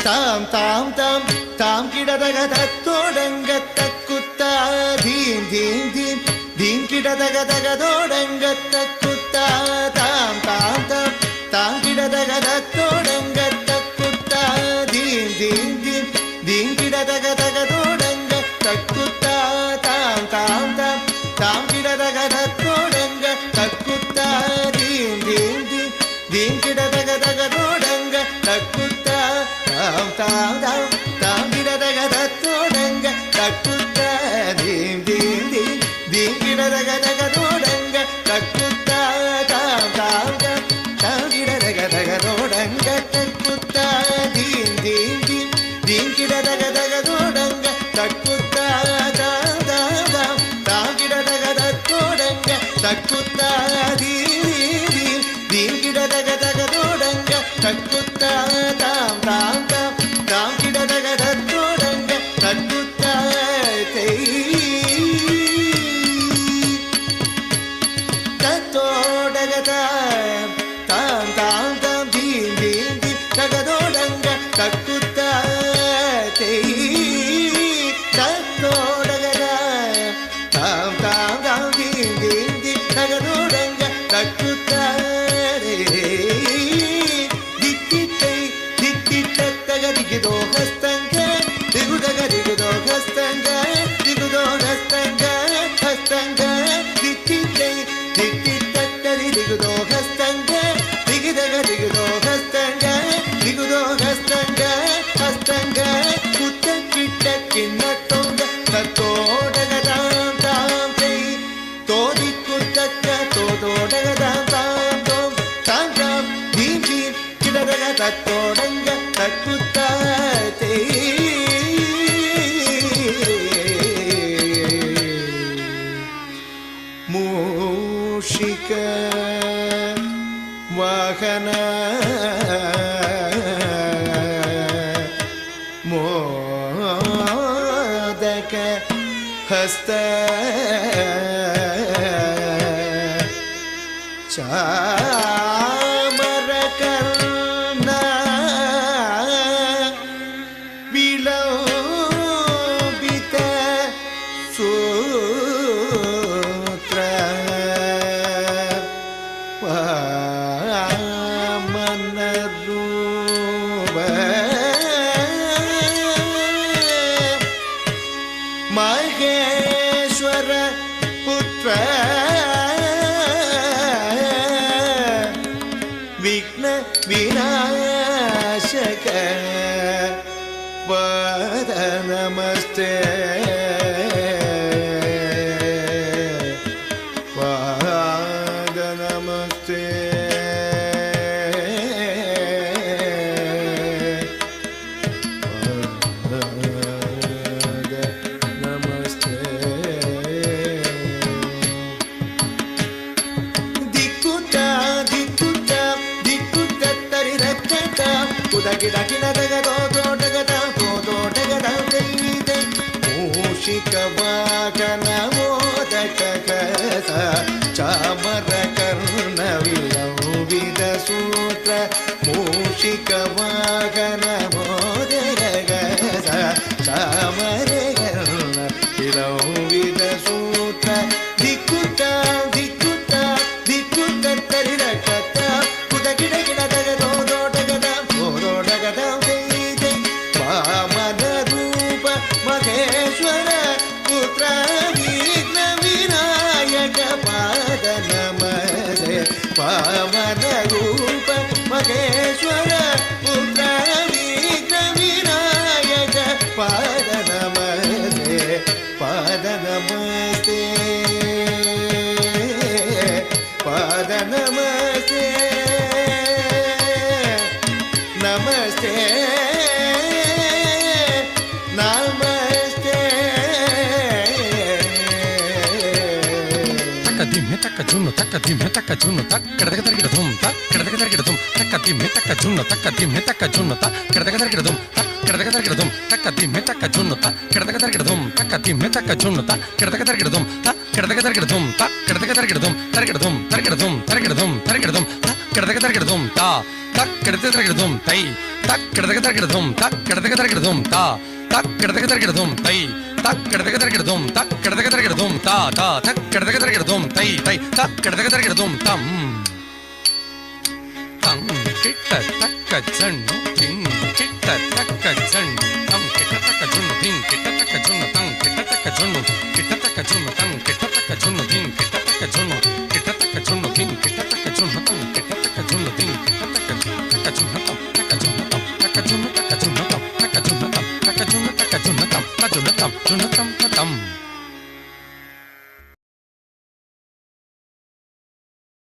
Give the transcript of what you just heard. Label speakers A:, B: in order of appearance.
A: தாம் தாம் தாம் தாம் கிடதக தத்தோடங்க தக்குத்தா தீம் தீம் தீம் தீம் கிடதக தகதோடங்க தக்குத்தா தாம் தாம் தாம் தாம் கிடதக தத்தோடங்க தக்குத்தா தீம் தீம் தீம் தீம் கிடதக தகதோடங்க தக்குத்தா தாம் தாம் தாம் தாம் கிடதக தத்தோடங்க தக்குத்தா தீம் தீம் தீம் தீம் கிடதக தகதோடங்க தக்குத்தா தாம் தாம் தாம் தாம் கிடதக தத்தோடங்க தக்குத்தா தீம் தீம் தீம் தீம் கிடதக தகதோடங்க தக்குத்தா தாம் தாம் தாம் தாம் கிடதக தகதோடங்க தக்குத்தா தீம் தீம் தீம் தீம் கிடதக தகதோடங்க தக்குத்தா தாம் தாம் தாம் தாம் கிடதக தத்தோடங்க தக்குத்தா தீம் தீம் தீம் கிடதக தகதோடங்க தக்குத்தா தாம் தாம் தாம் தாம் கிடதக தத்தோடங்க தக்குத்தா தத்தோடக தாம் தாம் தாம் தீம் தீம் தீம் தகதோடங்க தக்குத்தா தத்தோடக தாம் தாம் தாம் தீம் தீம் தீம் தகதோடங்க தக்குத்தா தித்தித்தை தித்தித்த தகதிகுதோ ஹஸ்தங்க திகுதக திகுதோ ஹஸ்தங்க திகுதோ ஹஸ்தங்க ஹஸ்தங்க தித்தித்தை தித்தித்த தரிதிகுதோ ஹஸ்தங்க திகுதக திகுதோ ஹஸ்தங்க திகுதோ ஹஸ்தங்க ஹஸ்தங்க குத்த கிட்ட கிண்ணத்தோங்க தத்தோடக தாம் தாம் செய் தோதி குத்தக்க தோதோடக தாம் தாம் தோம் தாம் தாம் தீம் தீம் கிடதக தத்தோடங்க தக்குத்தா மூஷிக வாகன மோதக ಹಸ್ತ ಚಾಮರ ಕರ್ಣ ವಿಲೋಬಿತ ಸೂತ್ರ ವಾಮನ ರೂಪ ಮಹೇಶ್ವರ ಪುತ್ರ ವಿಘ್ನ ವಿನಾಶಕ ಪಾದ ನಮಸ್ತೆ ಪಾದ ನಮಸ್ತೆ ಮೂಷಿಕ ವಾಹನ ಮೋದಕ ಕಸ ಚಾಮರ ಕರ್ಣ ವಿಲಂಬಿತ ಸೂತ್ರ ಮೂಷಿಕ ವಾಹನ ಮೋದಕ ಕಸ ಚಾಮರ ಕರ್ಣ ವಿಲಂಬಿತ ಸೂತ್ರ ದಿಕ್ಕುತ್ತ ದಿಕ್ಕುತ್ತ ದಿಕ್ಕುತ್ತ ತರಿರಕತ್ತ ಕುದ ಗಿಡ ಗಿಡ ತಗದೋದೋಟಗದ ಹೋದೋಟಗದ ವಾಮನ ರೂಪ ಮಹೇಶ್ವರ ಪುತ್ರ ವಿಘ್ನ ವಿನಾಯಕ ಪಾದ ನಮಸ್ತೆ ವಾಮನ ರೂಪ ಮಹೇಶ್ವರ ಪುತ್ರ ವಿಘ್ನ ವಿನಾಯಕ ಪಾದ ನಮಸ್ತೆ ಪಾದ ನಮಸ್ತೆ ಪಾದ ನಮಸ್ತೆ ನಮಸ್ತೆ
B: ತಕ್ಕ ಜುನ್ನು ತಕ್ಕ ದಿಮ್ಮೆ ತಕ್ಕ ಜುನ್ನು ತಕ್ಕ ಕೆಡದಗ ತರಗಿಡ ಧುಮ್ ತಕ್ಕ ಕೆಡದಗ ತರಗಿಡ ಧುಮ್ ತಕ್ಕ ದಿಮ್ಮೆ ತಕ್ಕ ಜುನ್ನು ತಕ್ಕ ದಿಮ್ಮೆ ತಕ್ಕ ಜುನ್ನು ತಕ್ಕ ಕೆಡದಗ ತರಗಿಡ ಧುಮ್ ತಕ್ಕ ಕೆಡದಗ ತರಗಿಡ ಧುಮ್ ತಕ್ಕ ದಿಮ್ಮೆ ತಕ್ಕ ಜುನ್ನು ತಕ್ಕ ಕೆಡದಗ ತರಗಿಡ ಧುಮ್ ತಕ್ಕ ದಿಮ್ಮೆ ತಕ್ಕ ಜುನ್ನು ತಕ್ಕ ಕೆಡದಗ ತರಗಿಡ ಧುಮ್ ತಕ್ಕ ಕೆಡದಗ ತರಗಿಡ ಧುಮ್ ತಕ್ಕ ಕೆಡದಗ ತರಗಿಡ ಧುಮ್ ತರಗಿಡ ಧುಮ್ ತರಗಿಡ ಧುಮ್ ತರಗಿಡ ಧುಮ್ ತರಗಿಡ ಧುಮ್ ತಕ್ಕ ಕೆಡದಗ ತರಗಿಡ ಧುಮ್ ತಾ ತಾ தக்கிடதகிடதும் தை தக்கிடதகிடதும் தக்கிடதகிடதும் தா தக்கிடதகிடதும் தை தக்கிடதகிடதும் தக்கிடதகிடதும் தா தா தக்கிடதகிடதும் தை தை தக்கிடதகிடதும் தம் தம் கிட்ட தக்க ஜண்ணு திங் கிட்ட தக்க ஜண்ணு தம் கிட்ட தக்க ஜுண்ணு திங் கிட்ட தக்க ஜுண்ணு தம் கிட்ட தக்க ஜுண்ணு கிட்ட தக்க ஜுண்ணு தம் கிட்ட தக்க ஜுண்ணு திங் கிட்ட தக்க ஜுண்ணு கிட்ட தக்க ஜுண்ணு திங் கிட்ட தக்க ஜுண்ணு தம் கிட்ட தக்க ஜுண்ணு திங் கிட்ட தக்க ஜுண்ணு தம் தக்க ஜுண்ணு தம் தக்க ஜுண்ணு தக்க ஜுண்ணு தம் தக்க ஜுண்ணு தம் தக்க ஜுண்ணு தக்க ஜுண்ணு தம் தக்க ஜுண்ணு தம் ஜுண்ணு தம்